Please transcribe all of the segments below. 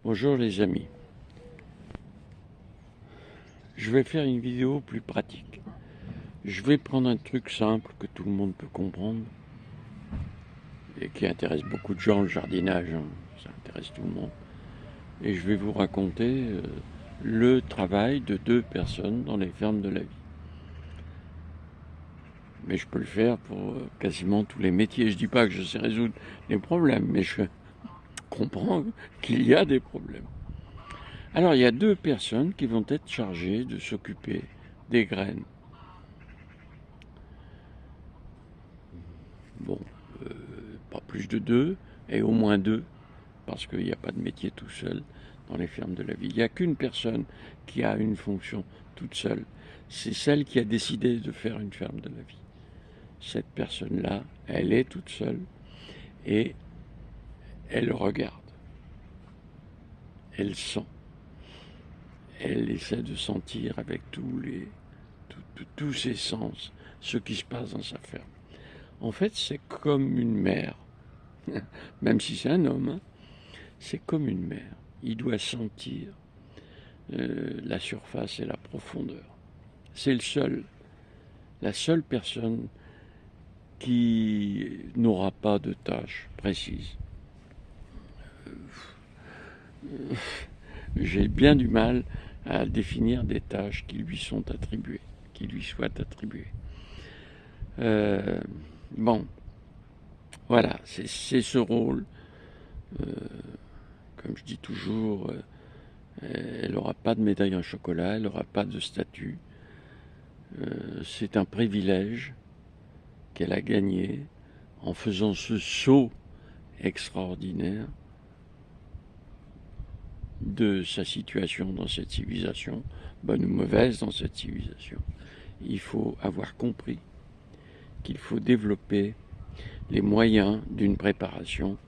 Bonjour les amis, je vais faire une vidéo plus pratique. Je vais prendre un truc simple que tout le monde peut comprendre et qui intéresse beaucoup de gens, le jardinage, hein, ça intéresse tout le monde. Et je vais vous raconter le travail de deux personnes dans les fermes de la vie. Mais je peux le faire pour quasiment tous les métiers. Je ne dis pas que je sais résoudre les problèmes, mais je comprends qu'il y a des problèmes. Alors il y a deux personnes qui vont être chargées de s'occuper des graines. Bon, pas plus de deux, et au moins deux, parce qu'il n'y a pas de métier tout seul dans les fermes de la vie. Il n'y a qu'une personne qui a une fonction toute seule. C'est celle qui a décidé de faire une ferme de la vie. Cette personne-là, elle est toute seule et elle regarde, elle sent, elle essaie de sentir avec tous ses sens ce qui se passe dans sa ferme. En fait, c'est comme une mère, même si c'est un homme, hein, c'est comme une mère. Il doit sentir la surface et la profondeur. C'est la seule personne qui n'aura pas de tâche précise. J'ai bien du mal à définir des tâches qui lui sont attribuées, qui lui soient attribuées. Bon, voilà, c'est ce rôle. Euh, comme je dis toujours, elle n'aura pas de médaille en chocolat, elle n'aura pas de statut. C'est un privilège qu'elle a gagné en faisant ce saut extraordinaire de sa situation dans cette civilisation, bonne ou mauvaise dans cette civilisation. Il faut avoir compris qu'il faut développer les moyens d'une préparation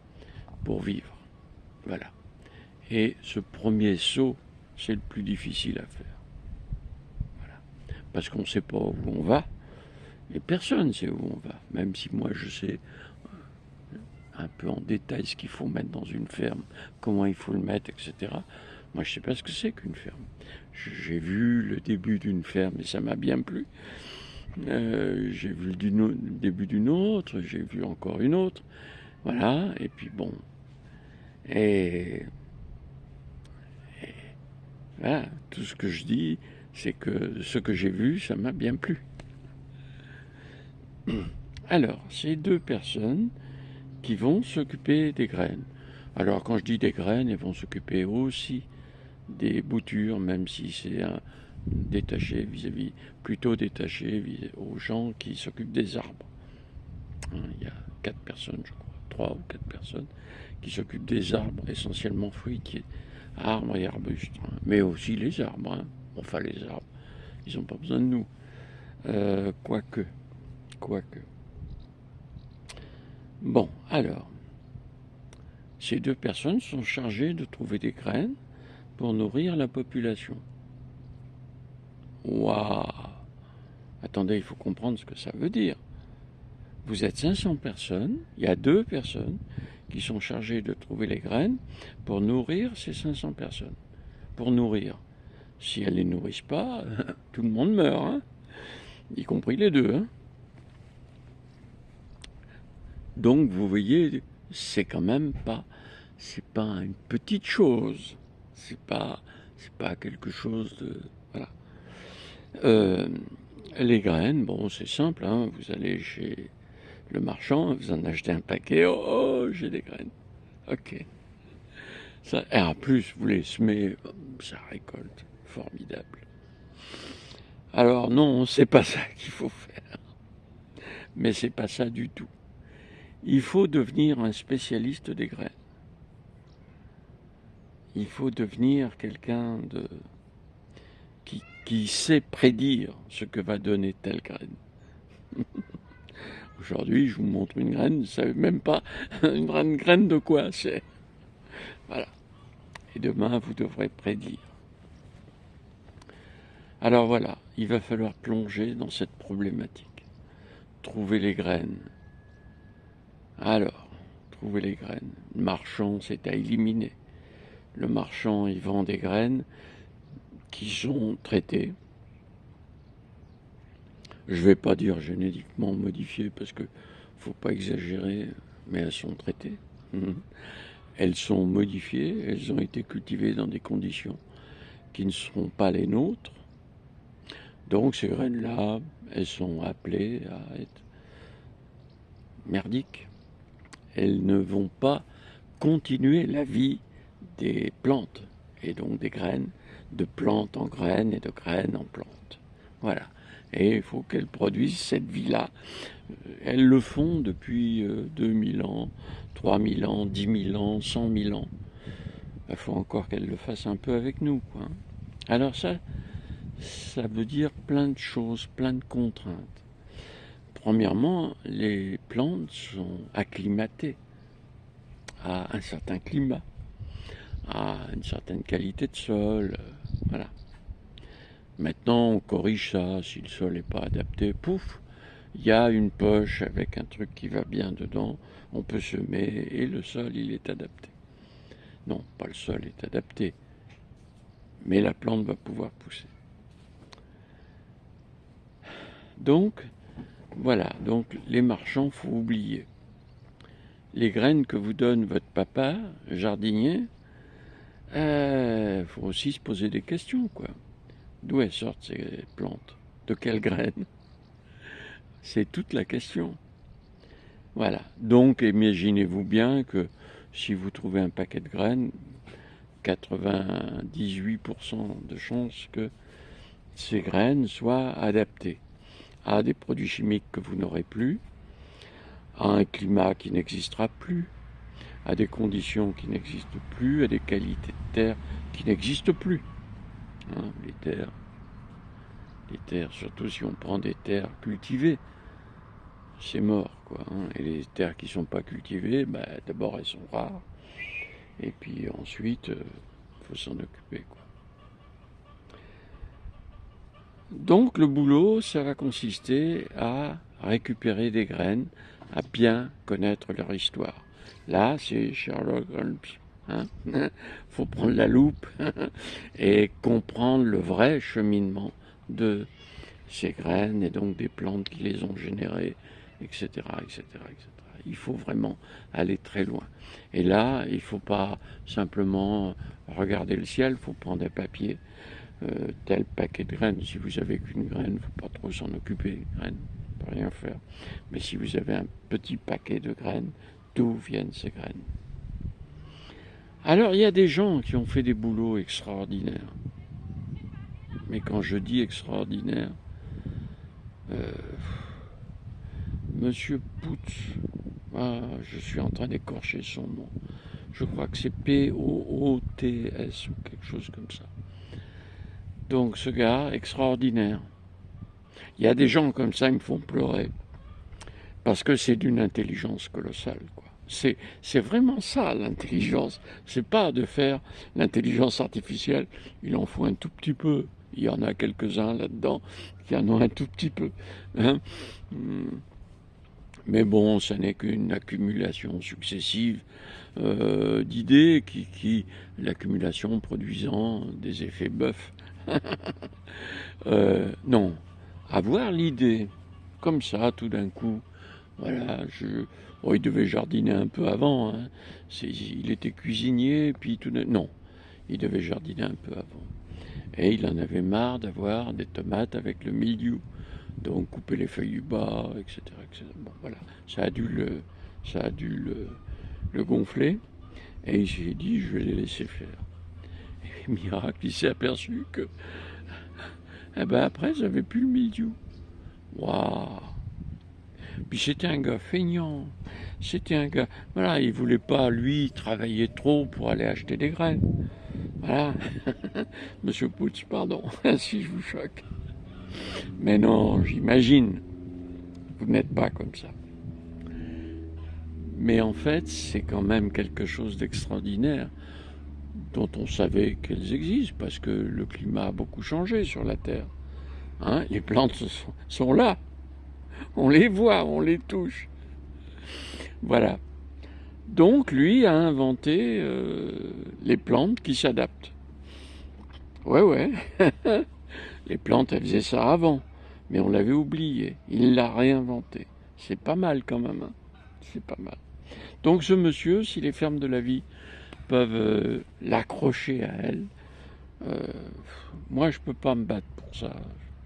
pour vivre. Voilà. Et ce premier saut, c'est le plus difficile à faire. Voilà. Parce qu'on ne sait pas où on va, et personne ne sait où on va, même si moi je sais un peu en détail ce qu'il faut mettre dans une ferme, comment il faut le mettre, etc. Moi, je ne sais pas ce que c'est qu'une ferme. J'ai vu le début d'une ferme et ça m'a bien plu. J'ai vu le début d'une autre, j'ai vu encore une autre. Voilà, et puis bon. Et voilà, tout ce que je dis, c'est que ce que j'ai vu, ça m'a bien plu. Alors, ces deux personnes qui vont s'occuper des graines. Alors, quand je dis des graines, elles vont s'occuper aussi des boutures, même si c'est détaché plutôt détaché aux gens qui s'occupent des arbres. Il y a 4 personnes, je crois, 3 ou 4 personnes qui s'occupent des arbres, essentiellement fruitiers, arbres et arbustes, mais aussi les arbres. Enfin, les arbres, ils n'ont pas besoin de nous. Quoique. Bon, alors, ces deux personnes sont chargées de trouver des graines pour nourrir la population. Waouh! Attendez, il faut comprendre ce que ça veut dire. Vous êtes 500 personnes, il y a deux personnes qui sont chargées de trouver les graines pour nourrir ces 500 personnes. Pour nourrir. Si elles ne les nourrissent pas, tout le monde meurt, hein, y compris les deux. Hein. Donc vous voyez, c'est quand même pas, c'est pas une petite chose. C'est pas quelque chose de, voilà. Les graines, bon, c'est simple, hein, vous allez chez le marchand, vous en achetez un paquet, oh, j'ai des graines. Ok. Ça, et en plus, vous les semez, ça récolte. Formidable. Alors non, c'est pas ça qu'il faut faire. Mais c'est pas ça du tout. Il faut devenir un spécialiste des graines. Il faut devenir quelqu'un qui sait prédire ce que va donner telle graine. Aujourd'hui, je vous montre une graine, vous ne savez même pas une graine de quoi c'est. Voilà. Et demain, vous devrez prédire. Alors voilà, il va falloir plonger dans cette problématique. Trouver les graines. Alors, trouver les graines. Marchand, c'est à éliminer. le marchand il vend des graines qui sont traitées. Je ne vais pas dire génétiquement modifiées parce que faut pas exagérer, mais elles sont traitées. Elles sont modifiées, elles ont été cultivées dans des conditions qui ne seront pas les nôtres. Donc ces graines-là, elles sont appelées à être merdiques. Elles ne vont pas continuer la vie des plantes, et donc des graines, de plantes en graines et de graines en plantes. Voilà. Et il faut qu'elles produisent cette vie-là. Elles le font depuis 2000 ans, 3000 ans, 10 000 ans, 100 000 ans. Il faut encore qu'elles le fassent un peu avec nous, quoi. Alors ça veut dire plein de choses, plein de contraintes. Premièrement, les plantes sont acclimatées à un certain climat, à une certaine qualité de sol, voilà. Maintenant, on corrige ça. Si le sol n'est pas adapté, pouf, il y a une poche avec un truc qui va bien dedans. On peut semer et le sol, il est adapté. Non, pas le sol est adapté, mais la plante va pouvoir pousser. Donc, voilà. Donc, les marchands, faut oublier. Les graines que vous donne votre papa, jardinier, faut aussi se poser des questions, quoi. D'où elles sortent ces plantes? De quelles graines? C'est toute la question. Voilà. Donc, imaginez-vous bien que si vous trouvez un paquet de graines, 98% de chances que ces graines soient adaptées à des produits chimiques que vous n'aurez plus, à un climat qui n'existera plus, à des conditions qui n'existent plus, à des qualités de terre qui n'existent plus. Hein, les terres, surtout si on prend des terres cultivées, c'est mort, quoi. Hein. Et les terres qui ne sont pas cultivées, d'abord elles sont rares, et puis ensuite, faut s'en occuper, quoi. Donc le boulot, ça va consister à récupérer des graines, à bien connaître leur histoire. Là, c'est Sherlock Holmes. Hein. Faut prendre la loupe et comprendre le vrai cheminement de ces graines et donc des plantes qui les ont générées, etc., etc., etc. Il faut vraiment aller très loin. Et là, il ne faut pas simplement regarder le ciel, il faut prendre un papier, tel paquet de graines. Si vous avez qu'une graine, il ne faut pas trop s'en occuper, graines, ne peut rien faire. Mais si vous avez un petit paquet de graines, d'où viennent ces graines? Alors, il y a des gens qui ont fait des boulots extraordinaires. Mais quand je dis extraordinaire, Monsieur Poots, je suis en train d'écorcher son nom. Je crois que c'est P-O-O-T-S ou quelque chose comme ça. Donc ce gars, extraordinaire. Il y a des gens comme ça, ils me font pleurer. Parce que c'est d'une intelligence colossale, quoi. C'est vraiment ça, l'intelligence. C'est pas de faire l'intelligence artificielle. Il en faut un tout petit peu. Il y en a quelques-uns là-dedans qui en ont un tout petit peu. Hein. Mais bon, ça n'est qu'une accumulation successive d'idées, l'accumulation produisant des effets bœufs. Non, avoir l'idée, comme ça, tout d'un coup, voilà, il devait jardiner un peu avant, hein. Il était cuisinier, puis non, il devait jardiner un peu avant. Et il en avait marre d'avoir des tomates avec le mildiou. Donc couper les feuilles du bas, etc., etc. Bon, voilà, ça a dû le gonfler. Et il s'est dit, je vais les laisser faire. Et miracle, il s'est aperçu que, après, j'avais plus le mildiou. Waouh! Puis c'était un gars feignant. C'était un gars, voilà, il voulait pas, lui, travailler trop pour aller acheter des graines. Voilà. Monsieur Poots, pardon, si je vous choque. Mais non, j'imagine, vous n'êtes pas comme ça. Mais en fait, c'est quand même quelque chose d'extraordinaire dont on savait qu'elles existent parce que le climat a beaucoup changé sur la Terre. Hein, les plantes sont là. On les voit, on les touche. Voilà. Donc lui a inventé les plantes qui s'adaptent. Ouais, ouais. Les plantes, elles faisaient ça avant, mais on l'avait oublié. Il l'a réinventé. C'est pas mal quand même, hein. C'est pas mal. Donc ce monsieur, si les fermes de la vie peuvent l'accrocher à elle, euh, moi je peux pas me battre pour ça.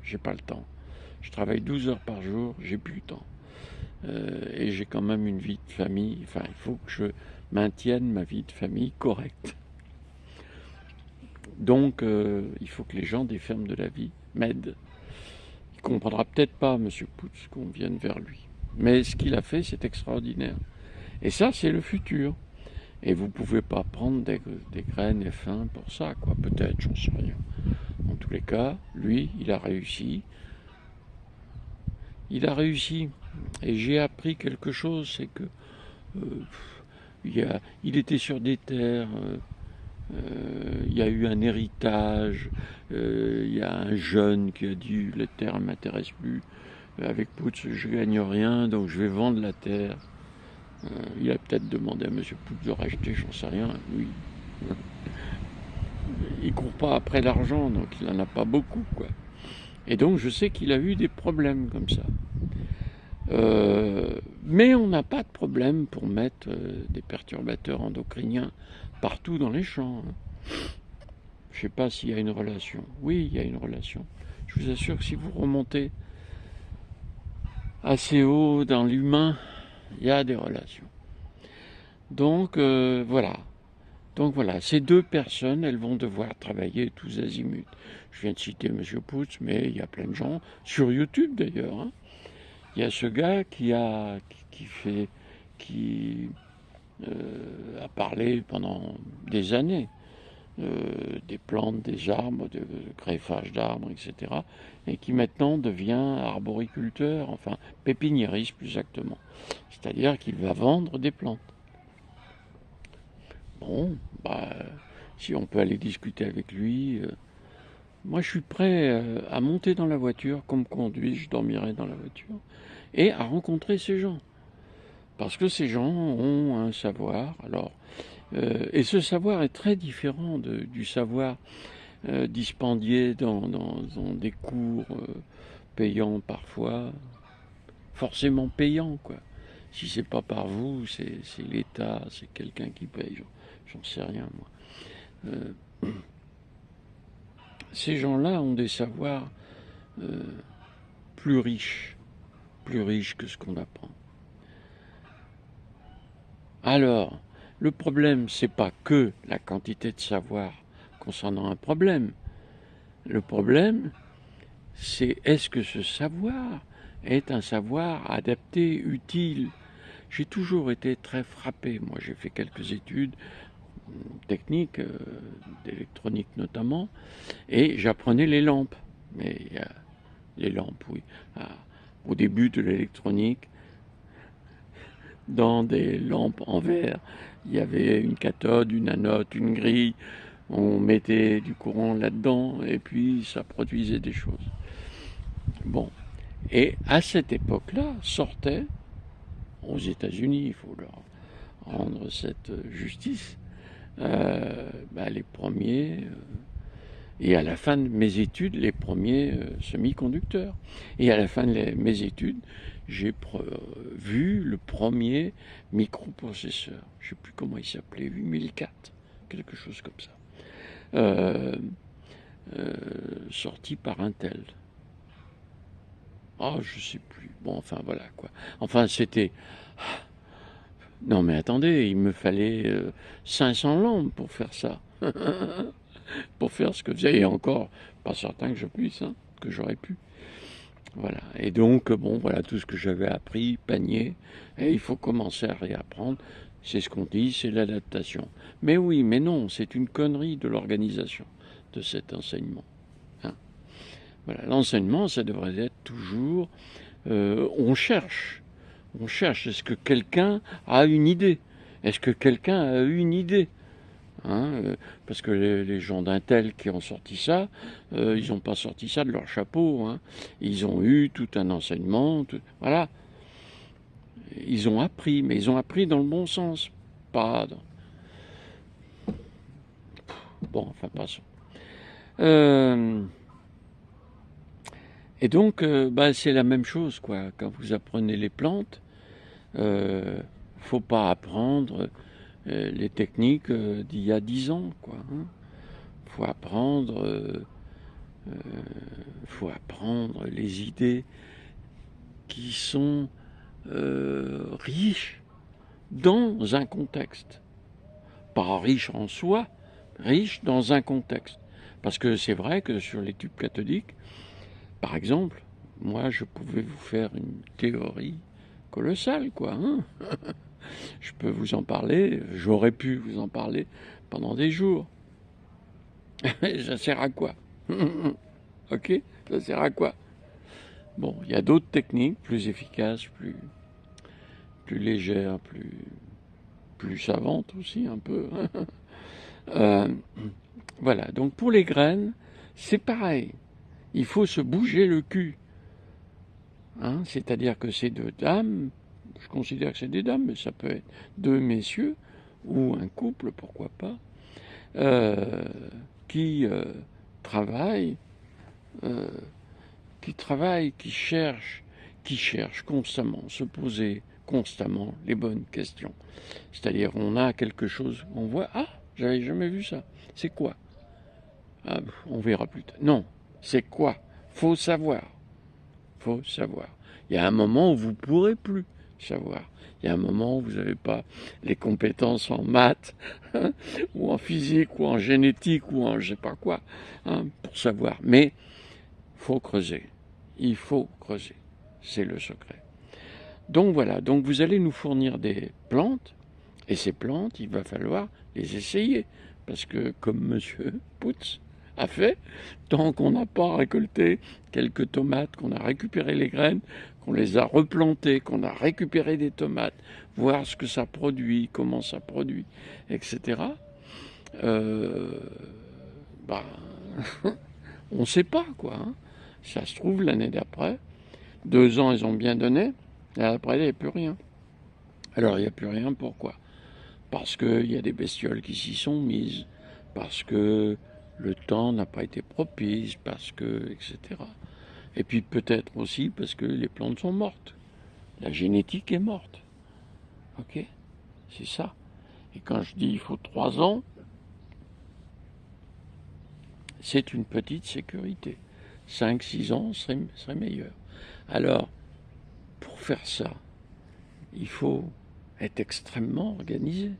J'ai pas le temps. Je travaille 12 heures par jour, j'ai plus le temps. Et j'ai quand même une vie de famille. Enfin, il faut que je maintienne ma vie de famille correcte. Donc, il faut que les gens des fermes de la vie m'aident. Il comprendra peut-être pas, Monsieur Poutz, qu'on vienne vers lui. Mais ce qu'il a fait, c'est extraordinaire. Et ça, c'est le futur. Et vous pouvez pas prendre des graines F1 pour ça, quoi. Peut-être, j'en sais rien. En tous les cas, lui, il a réussi. Il a réussi. Et j'ai appris quelque chose, c'est que il était sur des terres. Il y a eu un héritage, il y a un jeune qui a dit les terres ne m'intéressent plus, avec Poutz je gagne rien donc je vais vendre la terre. Il a peut-être demandé à Monsieur Poutz de racheter, j'en sais rien, oui. Il court pas après l'argent donc il en a pas beaucoup quoi. Et donc je sais qu'il a eu des problèmes comme ça. Mais on n'a pas de problème pour mettre des perturbateurs endocriniens partout dans les champs, hein. Je ne sais pas s'il y a une relation. Oui, il y a une relation. Je vous assure que si vous remontez assez haut dans l'humain, il y a des relations. Donc voilà. Donc voilà, ces deux personnes, elles vont devoir travailler tous azimuts. Je viens de citer M. Poutz, mais il y a plein de gens, sur YouTube d'ailleurs, hein. Il y a ce gars qui a parlé pendant des années des plantes, des arbres, de greffage d'arbres, etc. Et qui maintenant devient arboriculteur, enfin pépiniériste plus exactement. C'est-à-dire qu'il va vendre des plantes. Bon, bah, si on peut aller discuter avec lui, moi je suis prêt à monter dans la voiture, qu'on me conduise, je dormirai dans la voiture, et à rencontrer ces gens. Parce que ces gens ont un savoir, alors, et ce savoir est très différent du savoir dispendié dans des cours payants parfois, forcément payants quoi. Si c'est pas par vous, c'est l'État, c'est quelqu'un qui paye, j'en sais rien moi. Ces gens-là ont des savoirs euh, plus riches que ce qu'on apprend. Alors, le problème, c'est pas que la quantité de savoir concernant un problème. Le problème, c'est est-ce que ce savoir est un savoir adapté, utile. J'ai toujours été très frappé. Moi, j'ai fait quelques études techniques, d'électronique notamment, et j'apprenais les lampes. Mais les lampes, oui. Ah, au début de l'électronique, dans des lampes en verre, il y avait une cathode, une anode, une grille. On mettait du courant là-dedans et puis ça produisait des choses. Bon. Et à cette époque-là, sortait, aux États-Unis, il faut leur rendre cette justice, les premiers, et à la fin de mes études, les premiers semi-conducteurs. Et à la fin de mes études, j'ai vu le premier microprocesseur. Je ne sais plus comment il s'appelait, 8004, quelque chose comme ça. Sorti par Intel. Ah, je sais plus. Bon, enfin voilà quoi. Enfin, c'était. Non, mais attendez, il me fallait 500 lampes pour faire ça. Pour faire ce que faisait, et encore, pas certain que je puisse, hein, que j'aurais pu. Voilà. Et donc, bon, voilà tout ce que j'avais appris, panier, et il faut commencer à réapprendre. C'est ce qu'on dit, c'est l'adaptation. Mais oui, mais non, c'est une connerie de l'organisation de cet enseignement. Hein. Voilà, l'enseignement, ça devrait être toujours, on cherche. On cherche. Est-ce que quelqu'un a une idée? Est-ce que quelqu'un a une idée? Hein, parce que les gens d'Intel qui ont sorti ça, ils n'ont pas sorti ça de leur chapeau. Hein. Ils ont eu tout un enseignement. Voilà. Ils ont appris, mais ils ont appris dans le bon sens. pas dans... Bon, enfin, passons. Et donc, bah, c'est la même chose, quoi. Quand vous apprenez les plantes, faut pas apprendre les techniques d'il y a 10 ans, quoi. Hein. Faut apprendre, faut apprendre les idées qui sont riches dans un contexte. Pas riches en soi, riches dans un contexte. Parce que c'est vrai que sur les tubes cathodiques, par exemple, moi je pouvais vous faire une théorie colossale, quoi. Hein. Je peux vous en parler, j'aurais pu vous en parler pendant des jours. Ça sert à quoi? Ok? Ça sert à quoi? Bon, il y a d'autres techniques plus efficaces, plus légères, plus savantes aussi un peu. Voilà, donc pour les graines, c'est pareil. Il faut se bouger le cul. Hein, c'est-à-dire que ces deux dames, je considère que c'est des dames, mais ça peut être deux messieurs, ou un couple, pourquoi pas, qui travaillent, qui cherchent constamment, se poser constamment les bonnes questions. C'est-à-dire, on a quelque chose, on voit, ah, j'avais jamais vu ça, c'est quoi? Ah, on verra plus tard. Non, c'est quoi? Faut savoir. Faut savoir. Il y a un moment où vous ne pourrez plus savoir. Il y a un moment où vous n'avez pas les compétences en maths, hein, ou en physique, ou en génétique, ou en je ne sais pas quoi, hein, pour savoir. Mais il faut creuser. Il faut creuser. C'est le secret. Donc voilà, donc vous allez nous fournir des plantes, et ces plantes, il va falloir les essayer. Parce que, comme Monsieur Putz a fait, tant qu'on n'a pas récolté quelques tomates, qu'on a récupéré les graines, qu'on les a replantées, qu'on a récupéré des tomates, voir ce que ça produit, comment ça produit, etc., bah, on ne sait pas, quoi. Hein. Ça se trouve, l'année d'après, 2 ans, ils ont bien donné, et après, il n'y a plus rien. Alors, il n'y a plus rien, pourquoi? Parce qu'il y a des bestioles qui s'y sont mises, parce que le temps n'a pas été propice, parce que, etc. Et puis peut-être aussi parce que les plantes sont mortes. La génétique est morte. Ok? C'est ça. Et quand je dis il faut 3 ans, c'est une petite sécurité. 5-6 ans serait meilleur. Alors, pour faire ça, il faut être extrêmement organisé.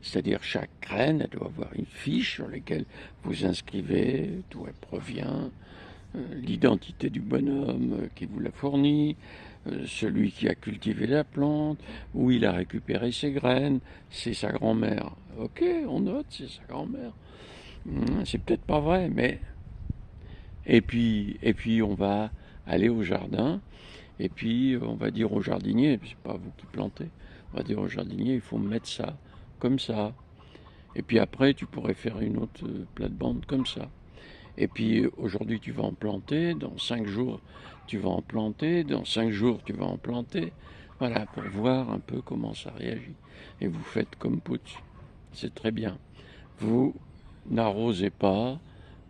C'est-à-dire chaque graine, elle doit avoir une fiche sur laquelle vous inscrivez d'où elle provient, l'identité du bonhomme qui vous l'a fourni, celui qui a cultivé la plante, où il a récupéré ses graines, c'est sa grand-mère. Ok, on note, c'est sa grand-mère. C'est peut-être pas vrai, mais... Et puis on va aller au jardin, et puis on va dire au jardinier, c'est pas vous qui plantez, on va dire au jardinier, il faut mettre ça, comme ça. Et puis après, tu pourrais faire une autre plate-bande comme ça. Et puis aujourd'hui, tu vas en planter, dans 5 jours, tu vas en planter, dans 5 jours, tu vas en planter. Voilà, pour voir un peu comment ça réagit. Et vous faites comme Putz. C'est très bien. Vous n'arrosez pas,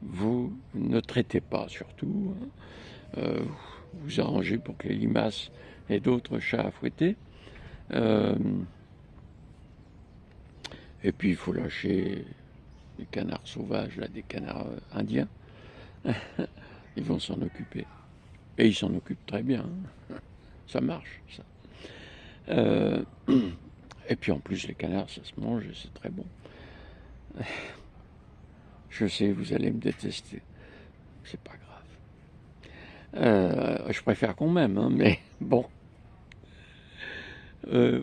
vous ne traitez pas surtout. Vous arrangez pour que les limaces aient d'autres chats à fouetter. Et puis il faut lâcher les canards sauvages, là, des canards indiens. Ils vont s'en occuper. Et ils s'en occupent très bien. Hein. Ça marche, ça. Et puis en plus, les canards, ça se mange et c'est très bon. Je sais, vous allez me détester. C'est pas grave. Je préfère qu'on m'aime, hein, mais bon.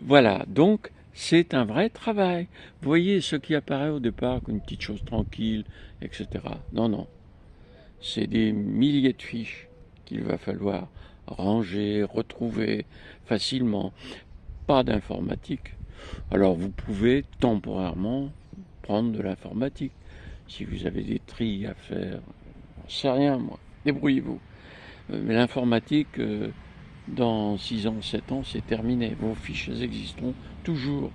Voilà, donc c'est un vrai travail. Vous voyez ce qui apparaît au départ comme une petite chose tranquille, etc. Non, non. C'est des milliers de fiches qu'il va falloir ranger, retrouver facilement. Pas d'informatique. Alors vous pouvez temporairement prendre de l'informatique. Si vous avez des tris à faire, j'en sais rien moi, débrouillez-vous. Mais l'informatique, dans 6 ans, 7 ans, c'est terminé. Vos fiches, elles existeront toujours.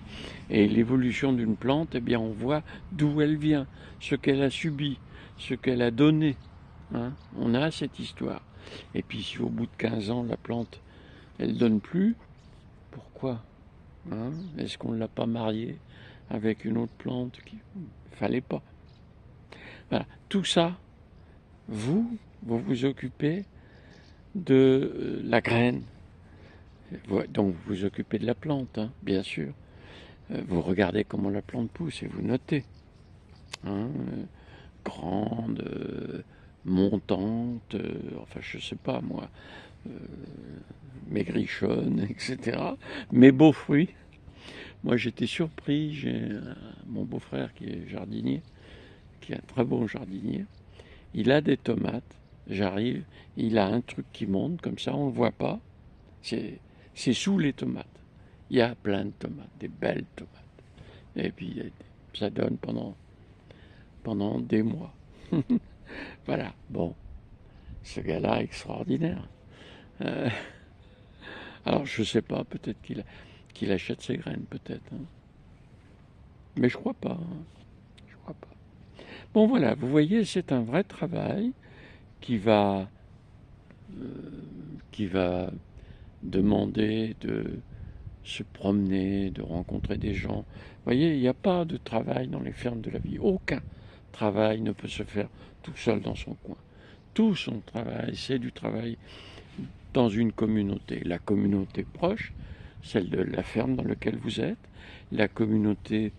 Et l'évolution d'une plante, eh bien, on voit d'où elle vient, ce qu'elle a subi, ce qu'elle a donné. Hein. On a cette histoire. Et puis, si au bout de 15 ans, la plante, elle donne plus, pourquoi? Hein? Est-ce qu'on ne l'a pas mariée avec une autre plante qui fallait pas? Voilà. Tout ça, vous vous occupez de la graine. Donc vous vous occupez de la plante, hein, bien sûr. Vous regardez comment la plante pousse et vous notez. Hein, grande, montante, enfin je sais pas moi, maigrichonne, etc. Mais beaux fruits. Moi j'étais surpris, j'ai mon beau-frère qui est jardinier, qui est un très bon jardinier. Il a des tomates, j'arrive, il a un truc qui monte comme ça, on ne le voit pas. C'est sous les tomates. Il y a plein de tomates, des belles tomates. Et puis ça donne pendant des mois. Voilà, bon, ce gars-là extraordinaire. Euh, alors je sais pas, peut-être qu'il achète ses graines, peut-être. Hein. Mais je crois pas. Hein. Je crois pas. Bon voilà, vous voyez, c'est un vrai travail qui va demander de se promener, de rencontrer des gens. Vous voyez, il n'y a pas de travail dans les fermes de la vie. Aucun travail ne peut se faire tout seul dans son coin. Tout son travail, c'est du travail dans une communauté. La communauté proche, celle de la ferme dans laquelle vous êtes, la communauté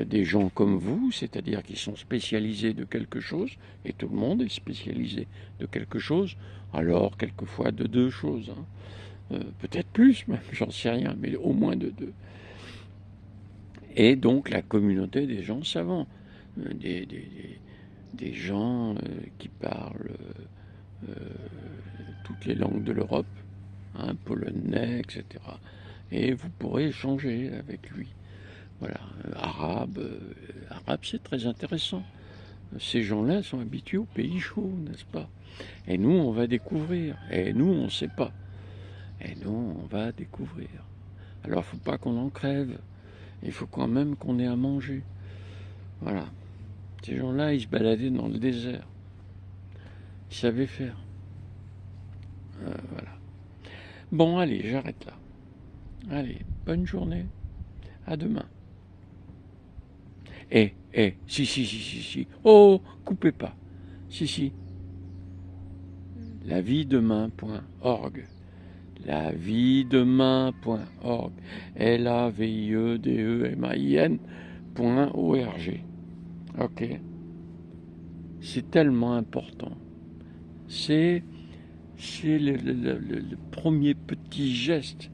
des gens comme vous, c'est-à-dire qui sont spécialisés de quelque chose, et tout le monde est spécialisé de quelque chose, alors quelquefois de 2 choses. Hein. Peut-être plus, même, j'en sais rien, mais au moins de 2. Et donc la communauté des gens savants, des gens qui parlent toutes les langues de l'Europe, hein, polonais, etc. Et vous pourrez échanger avec lui. Voilà, arabe, c'est très intéressant. Ces gens-là sont habitués aux pays chauds, n'est-ce pas? Et nous, on va découvrir. Et nous, on ne sait pas. Et nous, on va découvrir. Alors, il ne faut pas qu'on en crève. Il faut quand même qu'on ait à manger. Voilà. Ces gens-là, ils se baladaient dans le désert. Ils savaient faire. Voilà. Bon, allez, j'arrête là. Allez, bonne journée. À demain. Si. Oh, coupez pas. Si. laviedemain.org. laviedemain.org. laviedemain.org. Ok. C'est tellement important. C'est le premier petit geste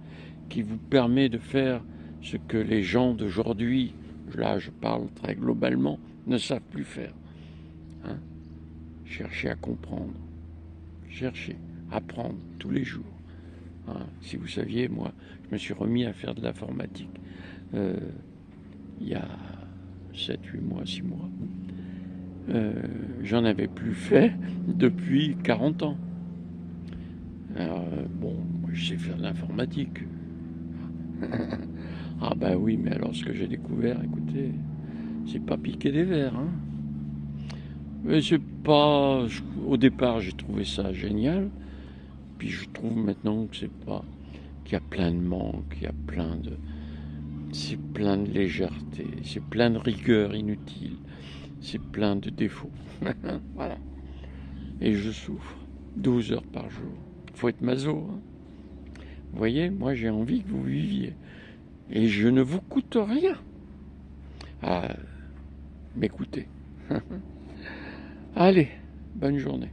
qui vous permet de faire ce que les gens d'aujourd'hui, là je parle très globalement, ne savent plus faire. Hein? Cherchez à comprendre. Cherchez, apprendre tous les jours. Hein? Si vous saviez, moi, je me suis remis à faire de l'informatique il y a 7, 8 mois, 6 mois. J'en avais plus fait depuis 40 ans. Alors, bon, moi je sais faire de l'informatique. Ah bah oui, mais alors ce que j'ai découvert, écoutez, c'est pas piquer des verres. Hein. Mais c'est pas... Au départ, j'ai trouvé ça génial. Puis je trouve maintenant que c'est pas... qu'il y a plein de manques, il y a plein de... C'est plein de légèreté, c'est plein de rigueur inutile, c'est plein de défauts. Voilà. Et je souffre 12 heures par jour. Faut être maso. Hein. Vous voyez, moi j'ai envie que vous viviez. Et je ne vous coûte rien à m'écouter. Allez, bonne journée.